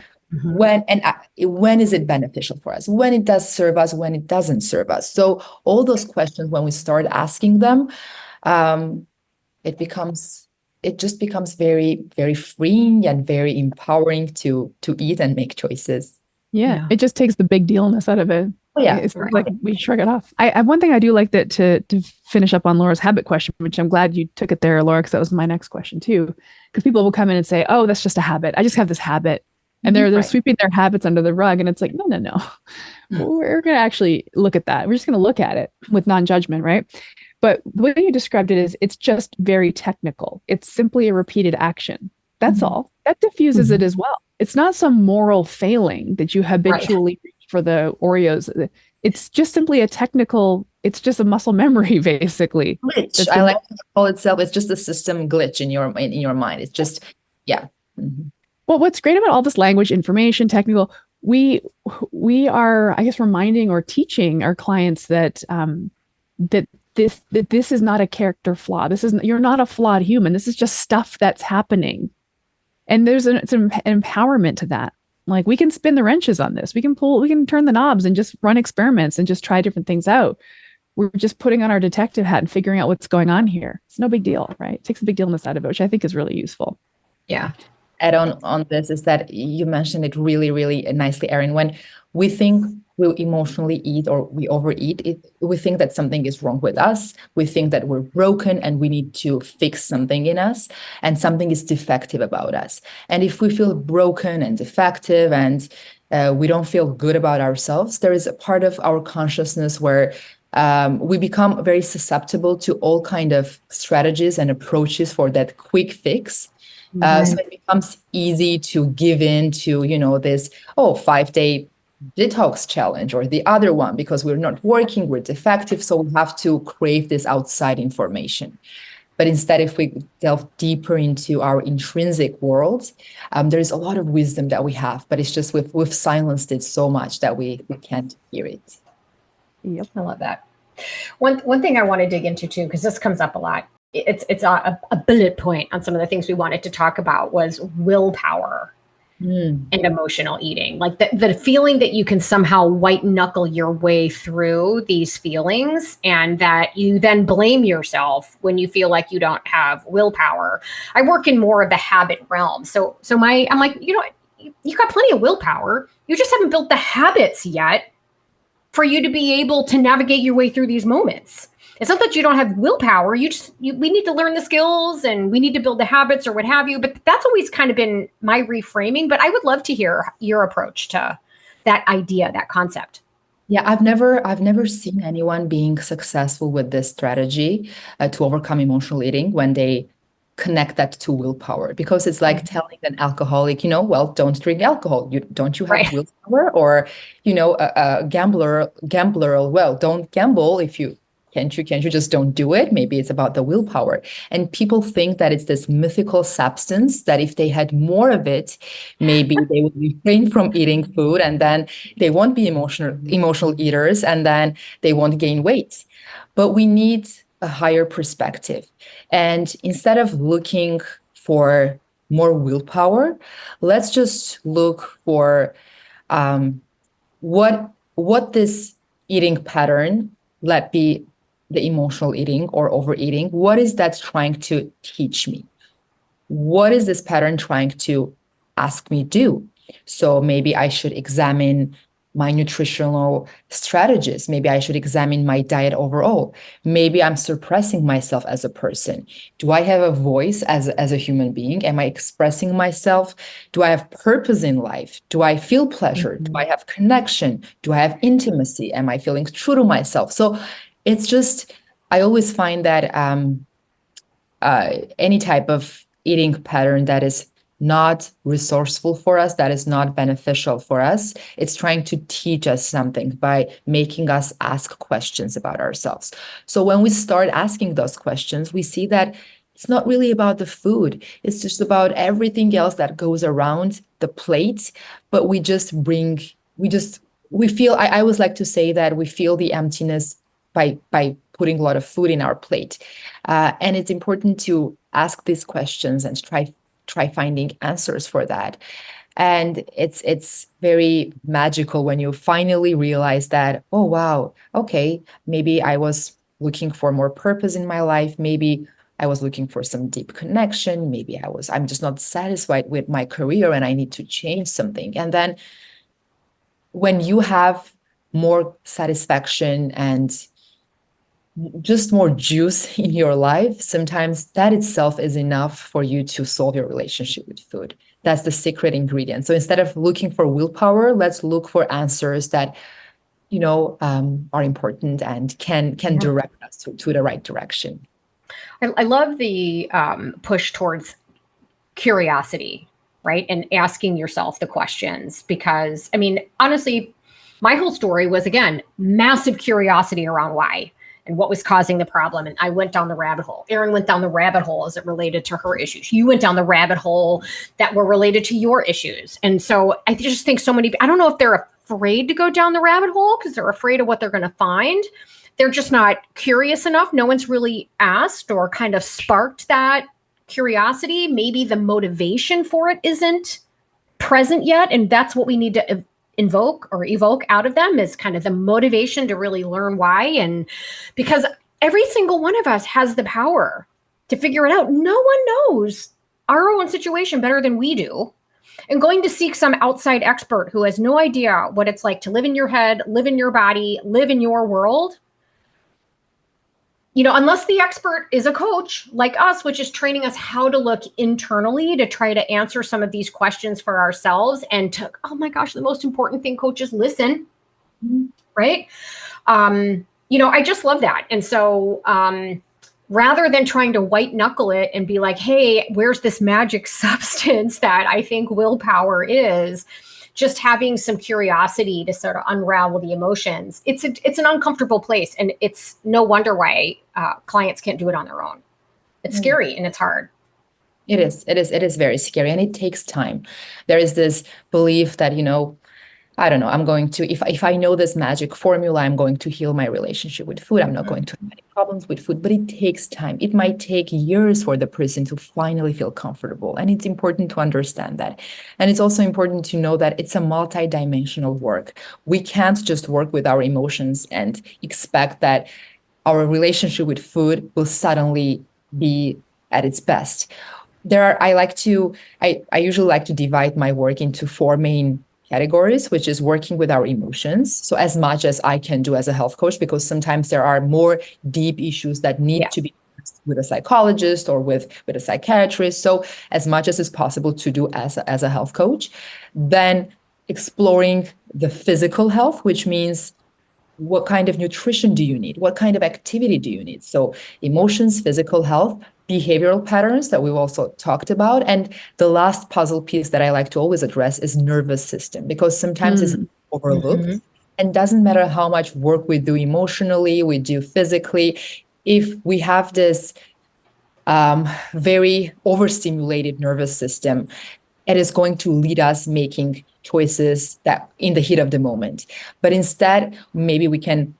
when is it beneficial for us? When it does serve us, when it doesn't serve us. So all those questions, when we start asking them, it just becomes very, very freeing and very empowering to eat and make choices. Yeah. It just takes the big dealness out of it. Oh, yeah. It's like we shrug it off. I one thing I do like that to finish up on Laura's habit question, which I'm glad you took it there, Laura, because that was my next question too. Because people will come in and say, "Oh, that's just a habit. I just have this habit," and they're Right. sweeping their habits under the rug, and it's like, no, no, no. We're going to actually look at that. We're just going to look at it with non-judgment, right? But the way you described it is it's just very technical. It's simply a repeated action. That's all. That diffuses it as well. It's not some moral failing that you habitually reach for the Oreos. It's just simply a technical, it's just a muscle memory, basically. Glitch. I like to call itself. It's just a system glitch in your mind. It's just, yeah. Well, what's great about all this language, information, technical, we are, I guess, reminding or teaching our clients that that this is not a character flaw. You're not a flawed human. This is just stuff that's happening. And it's an empowerment to that. Like, we can spin the wrenches on this. We can turn the knobs and just run experiments and just try different things out. We're just putting on our detective hat and figuring out what's going on here. It's no big deal, right? It takes a big dealness out of it, which I think is really useful. Yeah. Add on this is that you mentioned it really, really nicely, Erin. When we think we emotionally eat or we overeat, we think that something is wrong with us. We think that we're broken and we need to fix something in us, and something is defective about us. And if we feel broken and defective and we don't feel good about ourselves, there is a part of our consciousness where we become very susceptible to all kind of strategies and approaches for that quick fix. So it becomes easy to give in to, this 5-day detox challenge or the other one, because we're not working, we're defective. So we have to crave this outside information. But instead, if we delve deeper into our intrinsic world, there's a lot of wisdom that we have, but it's just we've silenced it so much that we can't hear it. Yep, I love that. One thing I want to dig into too, because this comes up a lot. It's a bullet point on some of the things we wanted to talk about was willpower and emotional eating. Like the feeling that you can somehow white knuckle your way through these feelings, and that you then blame yourself when you feel like you don't have willpower. I work in more of the habit realm. So I'm like, you got plenty of willpower. You just haven't built the habits yet for you to be able to navigate your way through these moments. It's not that you don't have willpower. We need to learn the skills and we need to build the habits or what have you. But that's always kind of been my reframing. But I would love to hear your approach to that idea, that concept. Yeah, I've never seen anyone being successful with this strategy to overcome emotional eating when they connect that to willpower, because it's like telling an alcoholic, well, don't drink alcohol. Don't you have willpower? Or, a gambler, well, don't gamble. If you can't you just don't do it? Maybe it's about the willpower. And people think that it's this mythical substance that if they had more of it, maybe they would refrain from eating food, and then they won't be emotional eaters, and then they won't gain weight. But we need a higher perspective. And instead of looking for more willpower, let's just look for what this eating pattern, let be the emotional eating or overeating, what is that trying to teach me? What is this pattern trying to ask me do? So maybe I should examine my nutritional strategies. Maybe I should examine my diet overall. Maybe I'm suppressing myself as a person. Do I have a voice as a human being? Am I expressing myself? Do I have purpose in life? Do I feel pleasure? Do I have connection? Do I have intimacy? Am I feeling true to myself? So it's just, I always find that any type of eating pattern that is not resourceful for us, that is not beneficial for us, it's trying to teach us something by making us ask questions about ourselves. So when we start asking those questions, we see that it's not really about the food. It's just about everything else that goes around the plate. But we feel, I always like to say that we feel the emptiness by putting a lot of food in our plate. And it's important to ask these questions and try finding answers for that. And it's very magical when you finally realize that, oh, wow, okay, maybe I was looking for more purpose in my life. Maybe I was looking for some deep connection. Maybe I'm just not satisfied with my career and I need to change something. And then when you have more satisfaction and just more juice in your life, sometimes that itself is enough for you to solve your relationship with food. That's the secret ingredient. So instead of looking for willpower, let's look for answers that are important and can direct us to the right direction. I love the push towards curiosity, right? And asking yourself the questions, because I mean, honestly, my whole story was, again, massive curiosity around why and what was causing the problem. And I went down the rabbit hole. Erin went down the rabbit hole as it related to her issues. You went down the rabbit hole that were related to your issues. And so I just think so many, I don't know if they're afraid to go down the rabbit hole because they're afraid of what they're going to find. They're just not curious enough. No one's really asked or kind of sparked that curiosity. Maybe the motivation for it isn't present yet. And that's what we need to evoke out of them, is kind of the motivation to really learn why. And because every single one of us has the power to figure it out. No one knows our own situation better than we do. And going to seek some outside expert who has no idea what it's like to live in your head, live in your body, live in your world, unless the expert is a coach like us, which is training us how to look internally to try to answer some of these questions for ourselves. And oh my gosh, the most important thing, coaches, listen, right? I just love that. And so rather than trying to white knuckle it and be like, hey, where's this magic substance that I think willpower is, just having some curiosity to sort of unravel the emotions. It's an uncomfortable place, and it's no wonder why clients can't do it on their own. It's scary and it's hard. It is very scary, and it takes time. There is this belief that, I don't know, I'm going to, if I know this magic formula, I'm going to heal my relationship with food. I'm not going to have any problems with food, but it takes time. It might take years for the person to finally feel comfortable. And it's important to understand that. And it's also important to know that it's a multidimensional work. We can't just work with our emotions and expect that our relationship with food will suddenly be at its best. I usually like to divide my work into 4 main categories, which is working with our emotions. So as much as I can do as a health coach, because sometimes there are more deep issues that need to be with a psychologist or with a psychiatrist. So as much as is possible to do as a health coach. Then exploring the physical health, which means what kind of nutrition do you need? What kind of activity do you need? So emotions, physical health, behavioral patterns that we've also talked about. And the last puzzle piece that I like to always address is nervous system, because sometimes it's overlooked. And doesn't matter how much work we do emotionally, we do physically, if we have this very overstimulated nervous system, it is going to lead us making choices that in the heat of the moment. But instead, maybe we can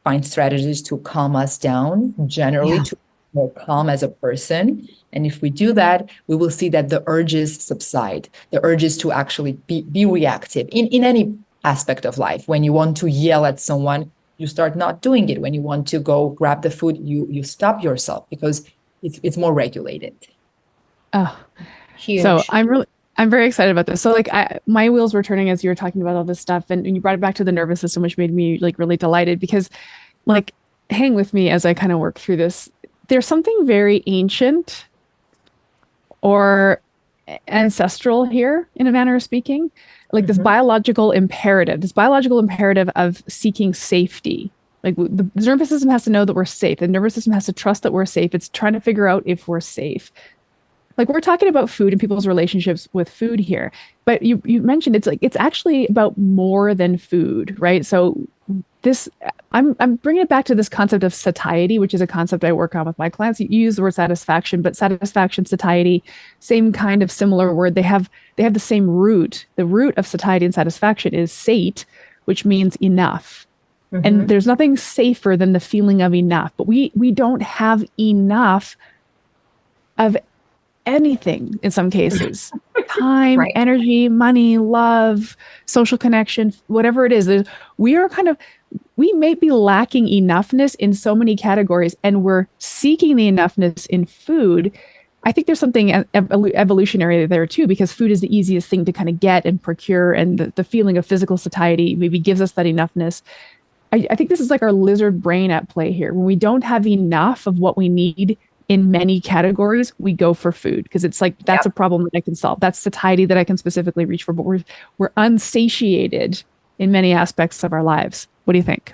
find strategies to calm us down, generally to be more calm as a person. And if we do that, we will see that the urges subside, the urges to actually be reactive in any aspect of life. When you want to yell at someone, you start not doing it. When you want to go grab the food, you stop yourself because it's more regulated. Oh, huge. So I'm very excited about this. So my wheels were turning as you were talking about all this stuff, and you brought it back to the nervous system, which made me really delighted, because hang with me as I kind of work through this. There's something very ancient or ancestral here, in a manner of speaking, this biological imperative of seeking safety. The nervous system has to know that we're safe. The nervous system has to trust that we're safe. It's trying to figure out if we're safe. We're talking about food and people's relationships with food here, but you mentioned it's actually about more than food, right? So I'm bringing it back to this concept of satiety, which is a concept I work on with my clients. You use the word satisfaction, but satisfaction, satiety, same kind of similar word. They have the same root. The root of satiety and satisfaction is sate, which means enough. And there's nothing safer than the feeling of enough, but we don't have enough of anything in some cases. Time, energy, money, love, social connection, whatever it is. We may be lacking enoughness in so many categories, and we're seeking the enoughness in food I think there's something evolutionary there too, because food is the easiest thing to kind of get and procure, and the feeling of physical satiety maybe gives us that enoughness. I think this is like our lizard brain at play here. When we don't have enough of what we need in many categories, we go for food because it's like that's a problem that I can solve. That's satiety that I can specifically reach for. But we're unsatiated in many aspects of our lives. What do you think?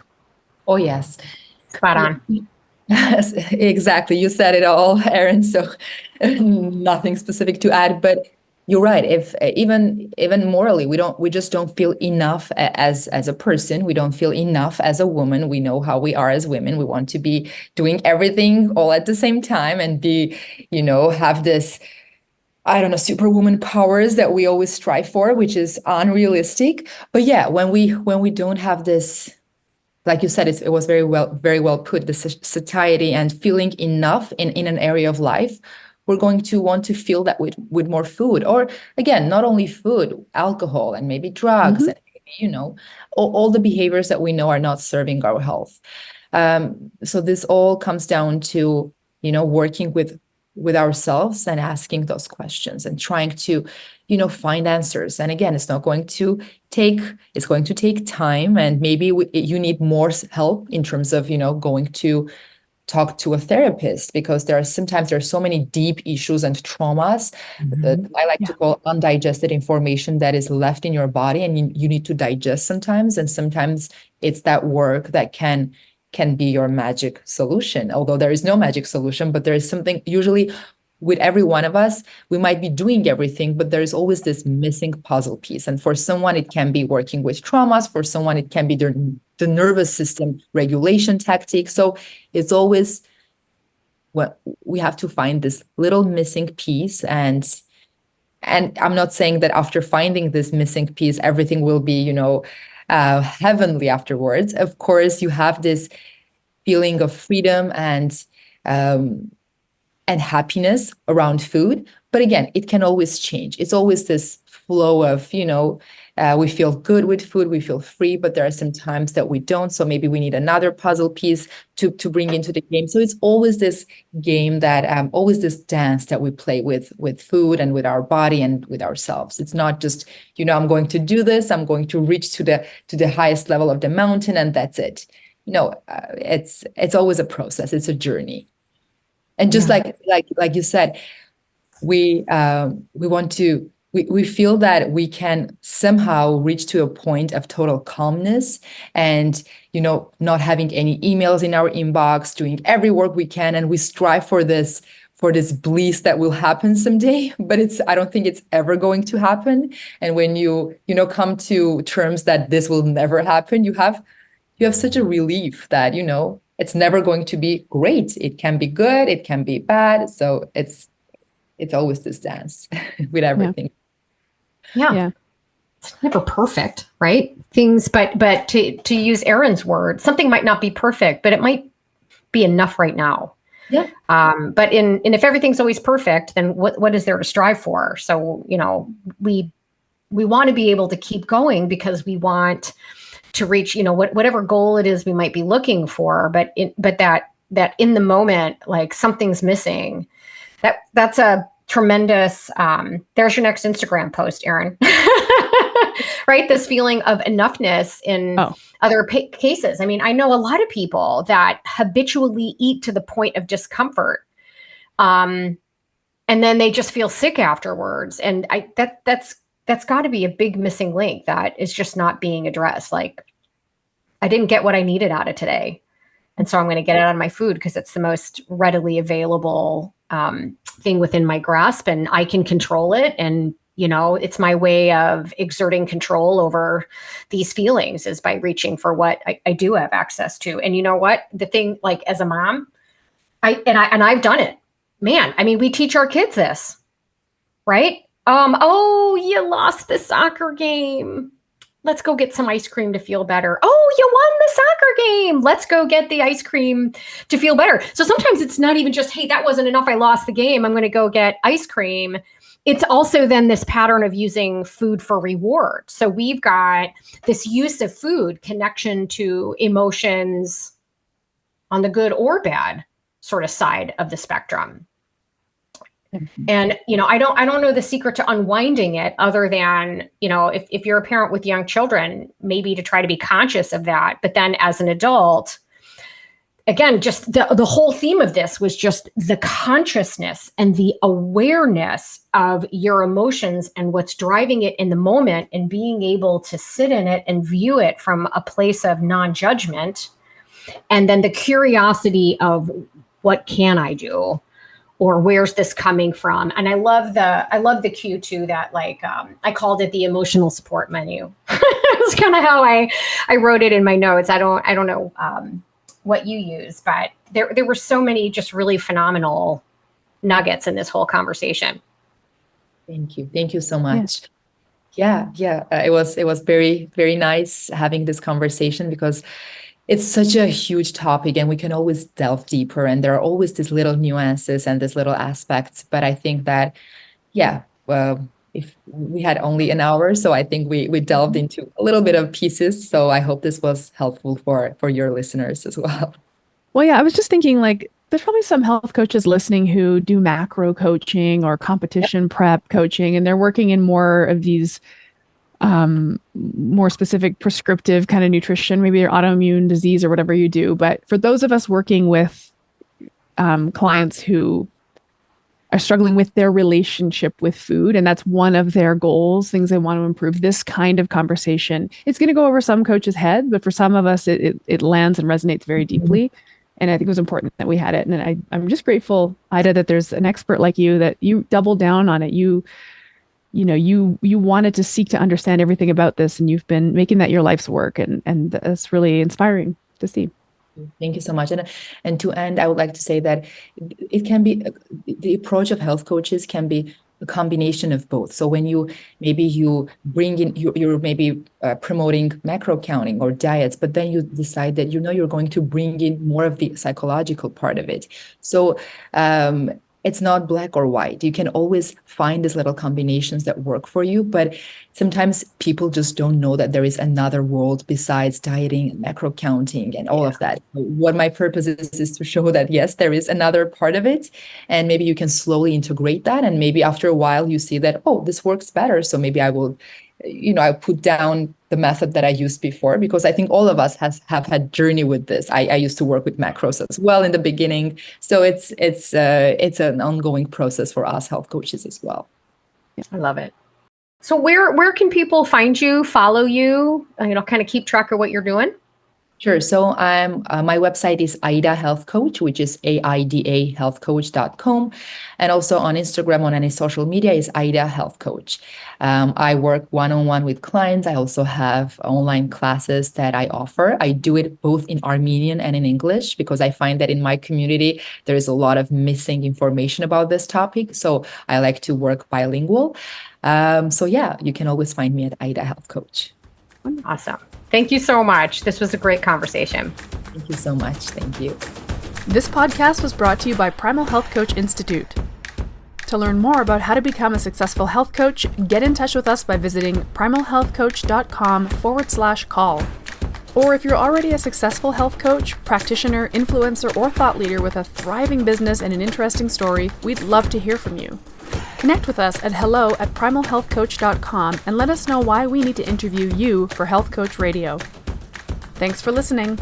Oh, yes. Spot on. Yes, exactly. You said it all, Erin. So nothing specific to add, but you're right. If even morally, we just don't feel enough as a person. We don't feel enough as a woman. We know how we are as women. We want to be doing everything all at the same time and be, have this, I don't know, superwoman powers that we always strive for, which is unrealistic. But yeah, when we don't have this, like you said, it was very well put, the satiety and feeling enough in an area of life, we're going to want to feel that with more food, or again, not only food, alcohol, and maybe drugs, and all the behaviors that we know are not serving our health. So this all comes down to working with ourselves and asking those questions and trying to find answers. And again, it's going to take time, and maybe you need more help in terms of going to talk to a therapist, because there are so many deep issues and traumas that I like to call undigested information that is left in your body, and you need to digest sometimes. And sometimes it's that work that can be your magic solution, although there is no magic solution. But there is something, usually with every one of us, we might be doing everything, but there's always this missing puzzle piece. And for someone, it can be working with traumas. For someone, it can be the nervous system regulation tactic. So it's always, well, we have to find this little missing piece. And I'm not saying that after finding this missing piece, everything will be, heavenly afterwards. Of course, you have this feeling of freedom and happiness around food. But again, it can always change. It's always this flow of, we feel good with food, we feel free, but there are some times that we don't. So maybe we need another puzzle piece to bring into the game. So it's always this game that, always this dance that we play with food and with our body and with ourselves. It's not just, I'm going to do this, I'm going to reach to the highest level of the mountain, and that's it. No, it's always a process. It's a journey. And just like you said, we feel that we can somehow reach to a point of total calmness and, not having any emails in our inbox, doing every work we can. And we strive for this bliss that will happen someday, but I don't think it's ever going to happen. And when you come to terms that this will never happen, you have such a relief that, it's never going to be great. It can be good, it can be bad. So it's always this dance with everything. Yeah. It's never perfect, right? Things, but to use Erin's word, something might not be perfect, but it might be enough right now. Yeah. But if everything's always perfect, then what is there to strive for? So, we want to be able to keep going because we want to reach, whatever goal it is we might be looking for, but that in the moment, like something's missing, that's a tremendous, there's your next Instagram post, Erin, right? This feeling of enoughness in other cases. I mean, I know a lot of people that habitually eat to the point of discomfort. And then they just feel sick afterwards. And that's got to be a big missing link that is just not being addressed. Like, I didn't get what I needed out of today. And so I'm going to get it out of my food because it's the most readily available thing within my grasp, and I can control it. And, it's my way of exerting control over these feelings is by reaching for what I do have access to. And you know what? The thing, like as a mom, I've done it, man. I mean, we teach our kids this, right? Oh, you lost the soccer game. Let's go get some ice cream to feel better. Oh, you won the soccer game. Let's go get the ice cream to feel better. So sometimes it's not even just, hey, that wasn't enough. I lost the game. I'm going to go get ice cream. It's also then this pattern of using food for reward. So we've got this use of food, connection to emotions on the good or bad sort of side of the spectrum. And, I don't know the secret to unwinding it other than, if you're a parent with young children, maybe to try to be conscious of that. But then as an adult, again, just the whole theme of this was just the consciousness and the awareness of your emotions and what's driving it in the moment, and being able to sit in it and view it from a place of non-judgment. And then the curiosity of, what can I do? Or where's this coming from? And I love the cue too, that I called it the emotional support menu. It's kind of how I wrote it in my notes. I don't know what you use, but there were so many just really phenomenal nuggets in this whole conversation. Thank you so much. Yeah. It was very, very nice having this conversation, because it's such a huge topic and we can always delve deeper, and there are always these little nuances and these little aspects. But I think that, if we had only an hour, so I think we delved into a little bit of pieces. So I hope this was helpful for your listeners as well. Well, yeah, I was just thinking, there's probably some health coaches listening who do macro coaching or competition prep coaching, and they're working in more of these more specific prescriptive kind of nutrition, maybe your autoimmune disease or whatever you do. But for those of us working with clients who are struggling with their relationship with food, and that's one of their goals, things they want to improve, this kind of conversation, it's going to go over some coaches' head, but for some of us, it lands and resonates very deeply. And I think it was important that we had it. And I'm just grateful, Aida, that there's an expert like you, that you doubled down on it. You wanted to seek to understand everything about this, and you've been making that your life's work, and that's really inspiring to see. Thank you so much. And to end, I would like to say that it can be, the approach of health coaches can be a combination of both. So when you bring in, you're maybe promoting macro counting or diets, but then you decide that you're going to bring in more of the psychological part of it. So it's not black or white. You can always find these little combinations that work for you, but sometimes people just don't know that there is another world besides dieting and macro counting and all of that. What my purpose is to show that, yes, there is another part of it, and maybe you can slowly integrate that. And maybe after a while you see that, oh, this works better. So maybe I will, I put down the method that I used before, because I think all of us have had journey with this. I used to work with macros as well in the beginning. So it's an ongoing process for us health coaches as well. I love it. So where can people find you, follow you, kind of keep track of what you're doing? Sure. So my website is Aida Health Coach, which is AIDA healthcoach.com. And also on Instagram, on any social media, is Aida Health Coach. I work one-on-one with clients. I also have online classes that I offer. I do it both in Armenian and in English, because I find that in my community, there is a lot of missing information about this topic. So I like to work bilingual. You can always find me at Aida Health Coach. Awesome. Thank you so much. This was a great conversation. Thank you so much. Thank you. This podcast was brought to you by Primal Health Coach Institute. To learn more about how to become a successful health coach, get in touch with us by visiting primalhealthcoach.com/call. Or if you're already a successful health coach, practitioner, influencer, or thought leader with a thriving business and an interesting story, we'd love to hear from you. Connect with us at hello@primalhealthcoach.com and let us know why we need to interview you for Health Coach Radio. Thanks for listening.